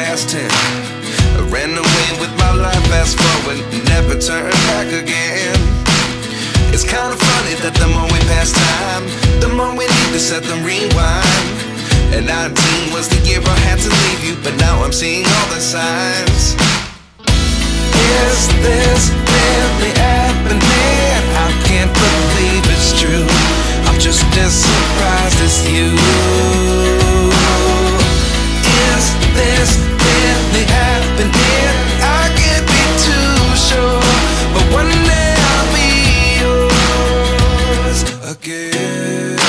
past tense. I ran away with my life, fast forward, never turn back again. It's kind of funny that the more we pass time, the more we need to set the rewind. And 19 was the year I had to leave you, but now I'm seeing all the signs. Is this really happening? I can't believe it's true. I'm just as surprised as you. Is this really happening? I can't be too sure, but one day I'll be yours again.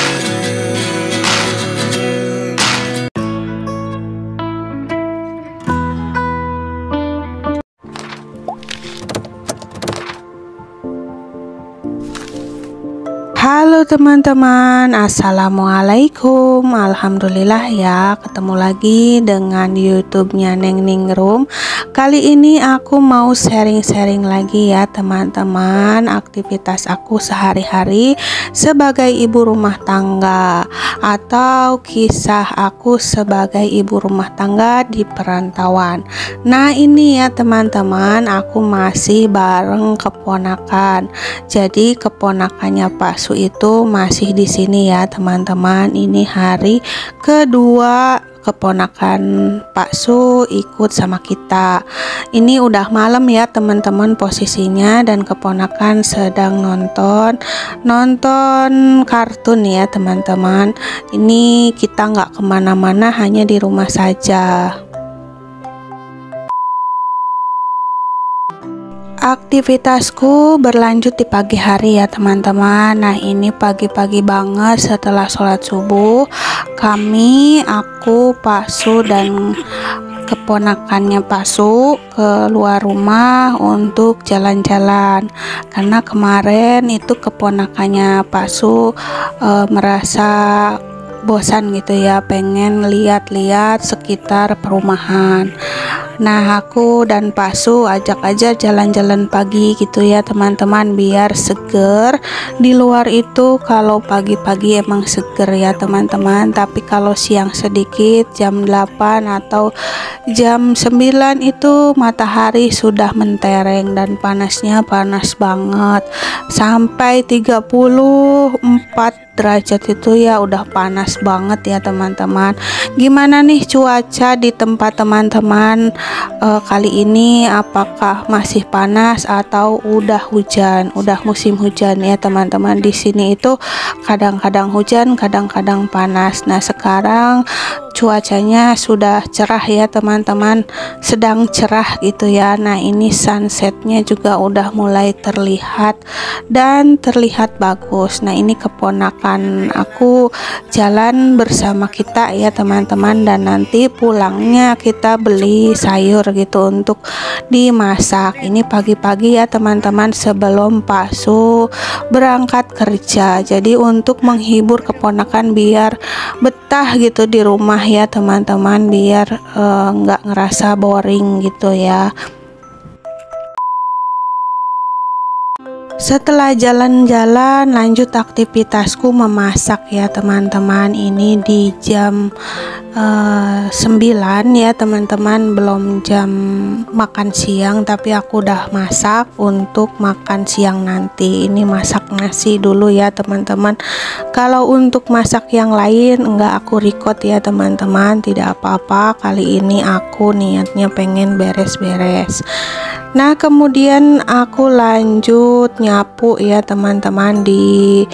Halo teman-teman, assalamualaikum. Alhamdulillah ya, ketemu lagi dengan YouTube-nya Neng Ningrum. Kali ini aku mau sharing-sharing lagi ya teman-teman, aktivitas aku sehari-hari sebagai ibu rumah tangga, atau kisah aku sebagai ibu rumah tangga di perantauan. Nah ini ya teman-teman, aku masih bareng keponakan. Jadi keponakannya Pak Su itu masih di sini ya teman-teman. Ini hari kedua keponakan Pak Su ikut sama kita. Ini udah malam ya teman-teman posisinya, dan keponakan sedang nonton kartun ya teman-teman. Ini kita nggak kemana-mana, hanya di rumah saja. Aktivitasku berlanjut di pagi hari ya teman-teman. Nah ini pagi-pagi banget setelah sholat subuh, aku, Pak Su dan keponakannya Pak Su keluar rumah untuk jalan-jalan. Karena kemarin itu keponakannya Pak Su merasa bosan gitu ya, pengen lihat-lihat sekitar perumahan. Nah aku dan Pak Su ajak aja jalan-jalan pagi gitu ya teman-teman, biar seger. Di luar itu kalau pagi-pagi emang seger ya teman-teman, tapi kalau siang sedikit jam 8 atau jam 9 itu matahari sudah mentereng dan panasnya panas banget, sampai 34 derajat itu ya, udah panas banget ya teman-teman. Gimana nih cuaca di tempat teman-teman kali ini? Apakah masih panas atau udah hujan? Udah musim hujan ya teman-teman. Di sini itu kadang-kadang hujan, kadang-kadang panas. Nah sekarang cuacanya sudah cerah ya teman-teman, sedang cerah gitu ya. Nah ini sunsetnya juga udah mulai terlihat dan terlihat bagus. Nah ini keponakan aku jalan bersama kita ya teman-teman, dan nanti pulangnya kita beli sayur gitu untuk dimasak. Ini pagi-pagi ya teman-teman sebelum Pak Su berangkat kerja, jadi untuk menghibur keponakan biar betah gitu di rumah ya teman-teman, biar nggak ngerasa boring gitu ya. Setelah jalan-jalan lanjut aktivitasku memasak ya teman-teman. Ini di jam 9 ya teman-teman, belum jam makan siang, tapi aku udah masak untuk makan siang nanti. Ini masak nasi dulu ya teman-teman. Kalau untuk masak yang lain enggak aku record ya teman-teman, tidak apa-apa. Kali ini aku niatnya pengen beres-beres. Nah kemudian aku lanjut nyapu ya teman-teman di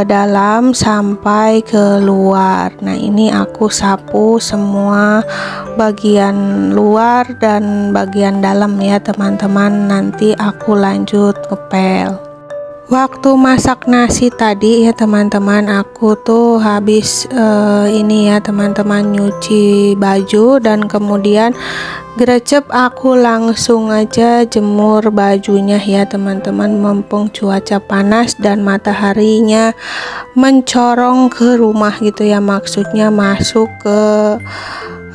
dalam sampai keluar. Nah ini aku sapu semua bagian luar dan bagian dalam ya teman-teman. Nanti aku lanjut ngepel. Waktu masak nasi tadi ya teman-teman, aku tuh habis ini ya teman-teman nyuci baju, dan kemudian gercep aku langsung aja jemur bajunya ya teman-teman, mumpung cuaca panas dan mataharinya mencorong ke rumah gitu ya, maksudnya masuk ke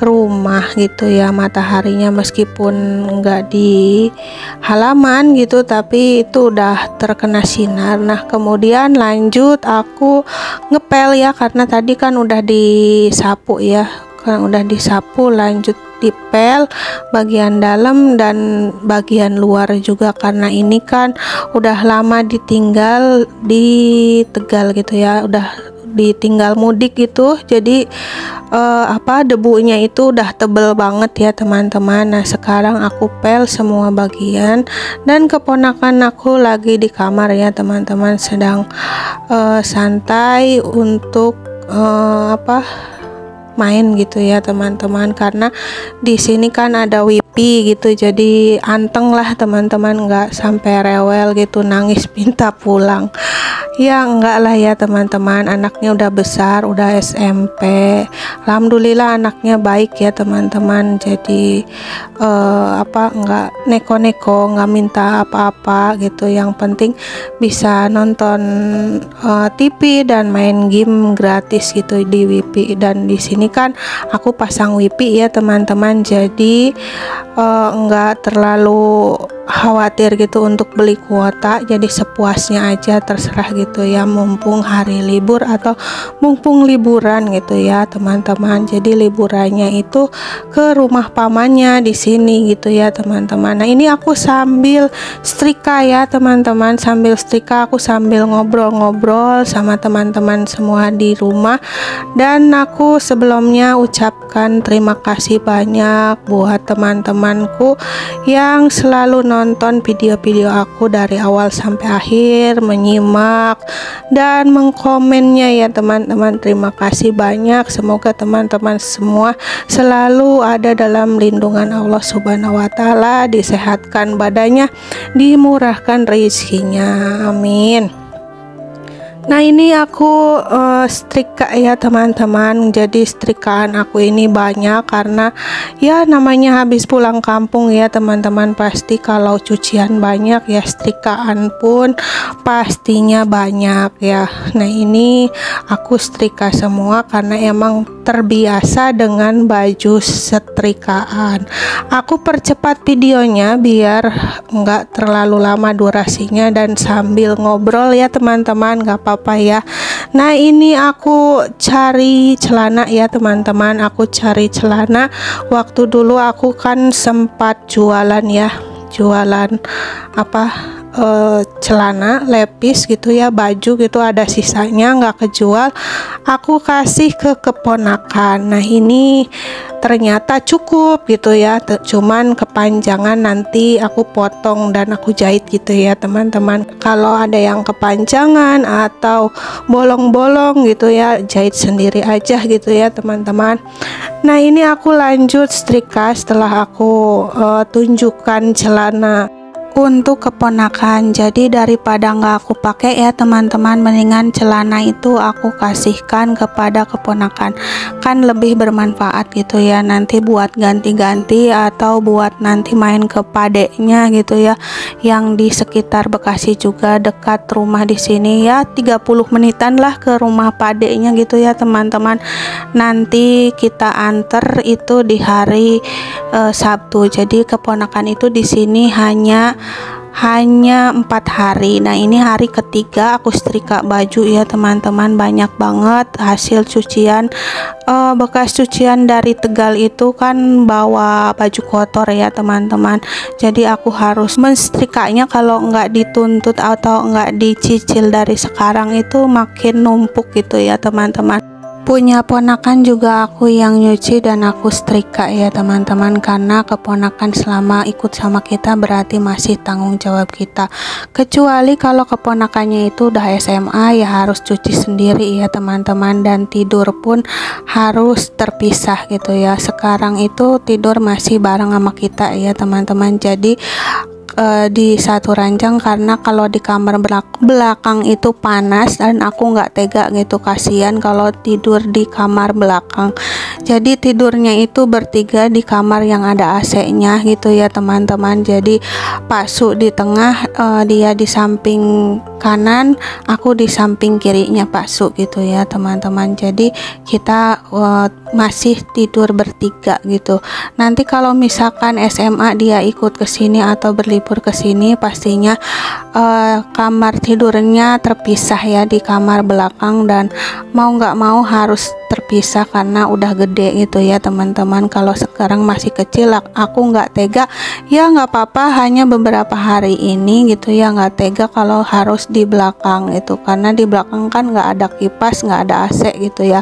rumah gitu ya mataharinya, meskipun enggak di halaman gitu tapi itu udah terkena sinar. Nah kemudian lanjut aku ngepel ya, karena tadi kan udah disapu ya kan udah disapu, lanjut dipel bagian dalam dan bagian luar juga, karena ini kan udah lama ditinggal di Tegal gitu ya, udah ditinggal mudik gitu, jadi debunya itu udah tebel banget ya teman-teman. Nah sekarang aku pel semua bagian, dan keponakan aku lagi di kamar ya teman-teman, sedang santai untuk main gitu ya teman-teman, karena di sini kan ada wifi gitu, jadi anteng lah teman-teman, nggak sampai rewel gitu nangis minta pulang. Ya enggak lah ya teman-teman, anaknya udah besar, udah SMP. Alhamdulillah anaknya baik ya teman-teman, jadi enggak neko-neko, nggak minta apa-apa gitu, yang penting bisa nonton TV dan main game gratis gitu di wifi. Dan di sini kan aku pasang wifi ya teman-teman, jadi enggak terlalu khawatir gitu untuk beli kuota, jadi sepuasnya aja, terserah gitu ya, mumpung hari libur atau mumpung liburan gitu ya teman-teman. Jadi liburannya itu ke rumah pamannya di sini gitu ya teman-teman. Nah ini aku sambil setrika ya teman-teman, sambil setrika aku sambil ngobrol-ngobrol sama teman-teman semua di rumah. Dan aku sebelumnya ucapkan terima kasih banyak buat teman-temanku yang selalu nonton video-video aku dari awal sampai akhir, menyimak dan mengkomennya ya teman-teman. Terima kasih banyak, semoga teman-teman semua selalu ada dalam lindungan Allah Subhanahu wa Ta'ala, disehatkan badannya, dimurahkan rezekinya, amin. Nah ini aku setrika ya teman-teman, jadi setrikaan aku ini banyak karena ya namanya habis pulang kampung ya teman-teman, pasti kalau cucian banyak ya setrikaan pun pastinya banyak ya. Nah ini aku setrika semua karena emang terbiasa dengan baju setrikaan. Aku percepat videonya biar nggak terlalu lama durasinya dan sambil ngobrol ya teman-teman, nggak apa-apa ya. Nah ini aku cari celana ya teman-teman, aku cari celana. Waktu dulu aku kan sempat jualan ya, jualan celana lepis gitu ya, baju gitu, ada sisanya nggak kejual, aku kasih ke keponakan. Nah ini ternyata cukup gitu ya, cuman kepanjangan nanti aku potong dan aku jahit gitu ya teman-teman. Kalau ada yang kepanjangan atau bolong-bolong gitu ya, jahit sendiri aja gitu ya teman-teman. Nah ini aku lanjut setrika setelah aku tunjukkan celana untuk keponakan. Jadi daripada nggak aku pakai ya teman-teman, mendingan celana itu aku kasihkan kepada keponakan, kan lebih bermanfaat gitu ya, nanti buat ganti-ganti atau buat nanti main ke padeknya gitu ya, yang di sekitar Bekasi juga dekat rumah di sini ya, 30 menitan lah ke rumah padeknya gitu ya teman-teman. Nanti kita anter itu di hari Sabtu, jadi keponakan itu di sini hanya 4 hari. Nah ini hari ketiga aku setrika baju ya teman-teman, banyak banget hasil cucian, bekas cucian dari Tegal itu kan bawa baju kotor ya teman-teman, jadi aku harus mensetrikanya, kalau nggak dituntut atau nggak dicicil dari sekarang itu makin numpuk gitu ya teman-teman. Punya ponakan juga aku yang nyuci dan aku setrika ya teman-teman, karena keponakan selama ikut sama kita berarti masih tanggung jawab kita. Kecuali kalau keponakannya itu udah SMA ya harus cuci sendiri ya teman-teman, dan tidur pun harus terpisah gitu ya. Sekarang itu tidur masih bareng sama kita ya teman-teman, jadi di satu ranjang, karena kalau di kamar belakang itu panas dan aku nggak tega gitu, kasihan kalau tidur di kamar belakang. Jadi tidurnya itu bertiga di kamar yang ada AC-nya gitu ya teman-teman. Jadi Pak Su di tengah, dia di samping kanan, aku di samping kirinya Pak Su gitu ya teman-teman. Jadi kita masih tidur bertiga gitu. Nanti kalau misalkan SMA dia ikut ke sini atau berlibur ke sini, pastinya kamar tidurnya terpisah ya di kamar belakang, dan mau nggak mau harus terpisah karena udah gede gitu ya teman-teman. Kalau sekarang masih kecil aku nggak tega, ya nggak apa-apa, hanya beberapa hari ini gitu ya, nggak tega kalau harus di belakang itu, karena di belakang kan nggak ada kipas, nggak ada AC gitu ya,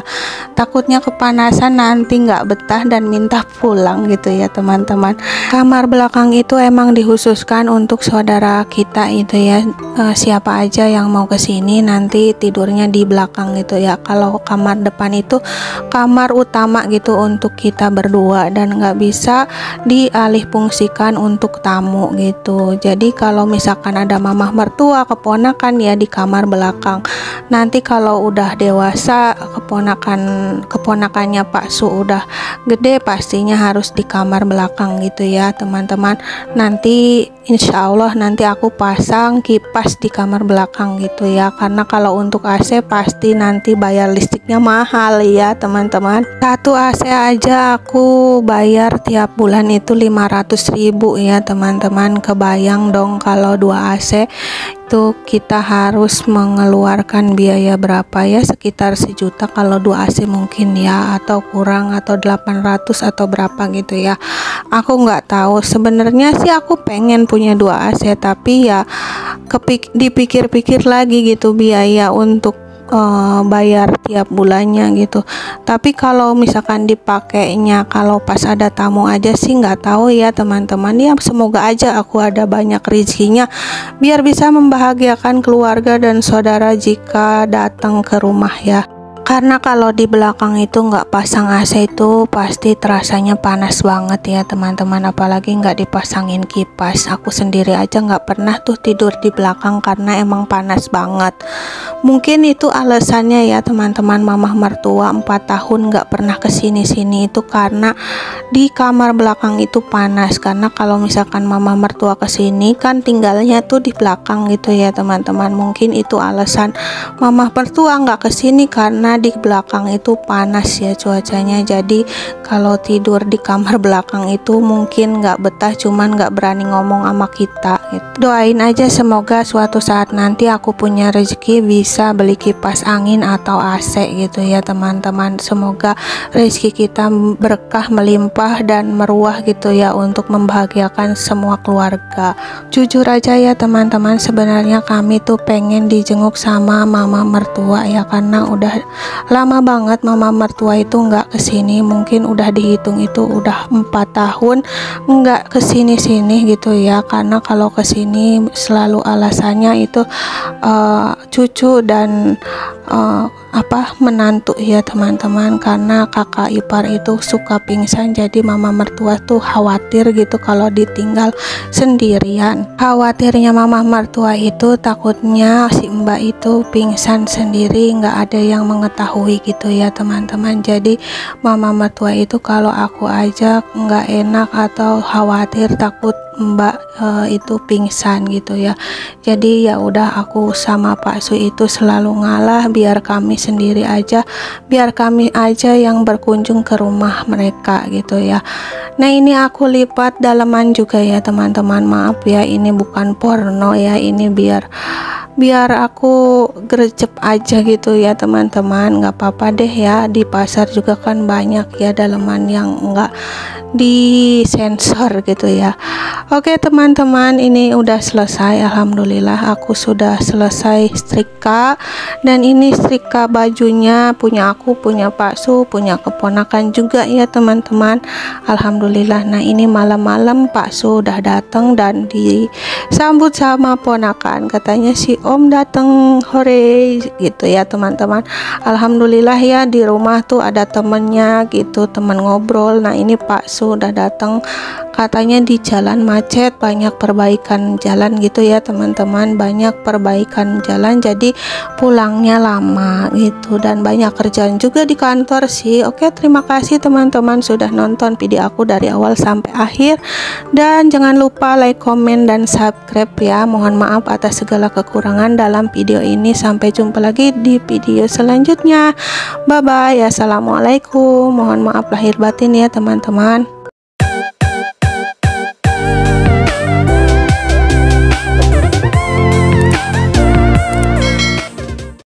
takutnya kepanasan nanti nggak betah dan minta pulang gitu ya teman-teman. Kamar belakang itu emang dikhususkan untuk saudara kita itu ya, siapa aja yang mau kesini nanti tidurnya di belakang gitu ya. Kalau kamar depan itu kamar utama gitu untuk kita berdua, dan nggak bisa dialih fungsikan untuk tamu gitu. Jadi kalau misalkan ada mamah mertua, keponakan ya di kamar belakang. Nanti kalau udah dewasa, keponakannya Pak Su udah gede, pastinya harus di kamar belakang gitu ya teman-teman. Nanti insya Allah nanti aku pasang kipas di kamar belakang gitu ya, karena kalau untuk AC pasti nanti bayar listriknya mahal ya teman-teman. Satu AC aja aku bayar tiap bulan itu 500.000 ya teman-teman. Kebayang dong kalau 2 AC itu kita harus mengeluarkan biaya berapa ya, sekitar 1 juta kalau 2 AC mungkin ya, atau kurang, atau 800 atau berapa gitu ya. Aku nggak tahu, sebenarnya sih aku pengen punya 2 AC, tapi ya dipikir-pikir lagi gitu biaya untuk bayar tiap bulannya gitu. Tapi kalau misalkan dipakainya kalau pas ada tamu aja sih nggak tahu ya teman-teman ya. Semoga aja aku ada banyak rezekinya biar bisa membahagiakan keluarga dan saudara jika datang ke rumah ya. Karena kalau di belakang itu nggak pasang AC itu pasti terasanya panas banget ya teman-teman, apalagi nggak dipasangin kipas. Aku sendiri aja nggak pernah tuh tidur di belakang karena emang panas banget. Mungkin itu alasannya ya teman-teman, mamah mertua 4 tahun nggak pernah kesini-sini itu karena di kamar belakang itu panas. Karena kalau misalkan mamah mertua kesini kan tinggalnya tuh di belakang gitu ya teman-teman. Mungkin itu alasan mamah mertua nggak kesini karena di belakang itu panas ya cuacanya. Jadi kalau tidur di kamar belakang itu mungkin nggak betah, cuman nggak berani ngomong sama kita gitu. Doain aja semoga suatu saat nanti aku punya rezeki bisa beli kipas angin atau AC gitu ya teman-teman. Semoga rezeki kita berkah, melimpah dan meruah gitu ya untuk membahagiakan semua keluarga. Jujur aja ya teman-teman, sebenarnya kami tuh pengen dijenguk sama mama mertua ya, karena udah lama banget mama mertua itu nggak kesini. Mungkin udah dihitung itu udah 4 tahun nggak kesini-sini gitu ya, karena kalau kesini selalu alasannya itu cucu dan menantu ya teman-teman, karena kakak ipar itu suka pingsan. Jadi mama mertua tuh khawatir gitu kalau ditinggal sendirian. Khawatirnya mama mertua itu takutnya si mbak itu pingsan sendiri, nggak ada yang mengetahui gitu ya teman-teman. Jadi mama mertua itu kalau aku ajak nggak enak atau khawatir takut mbak itu pingsan gitu ya. Jadi ya udah aku sama Pak Su itu selalu ngalah, biar kami sendiri aja, biar kami aja yang berkunjung ke rumah mereka gitu ya. Nah ini aku lipat dalaman juga ya teman-teman, maaf ya ini bukan porno ya, ini biar aku gercep aja gitu ya teman-teman. Nggak apa-apa deh ya, di pasar juga kan banyak ya daleman yang nggak disensor gitu ya. Oke teman-teman, ini udah selesai, alhamdulillah aku sudah selesai setrika. Dan ini setrika bajunya punya aku, punya Pak Su, punya keponakan juga ya teman-teman, alhamdulillah. Nah ini malam-malam Pak Su udah datang dan disambut sama ponakan, katanya si Om datang hore gitu ya teman-teman. Alhamdulillah ya, di rumah tuh ada temennya gitu, teman ngobrol. Nah ini Pak Su udah datang, katanya di jalan macet, banyak perbaikan jalan gitu ya teman-teman, banyak perbaikan jalan jadi pulangnya lama gitu, dan banyak kerjaan juga di kantor sih. Oke, terima kasih teman-teman sudah nonton video aku dari awal sampai akhir, dan jangan lupa like, komen, dan subscribe ya. Mohon maaf atas segala kekurangan dalam video ini. Sampai jumpa lagi di video selanjutnya. Bye bye, assalamualaikum. Mohon maaf lahir batin ya teman-teman.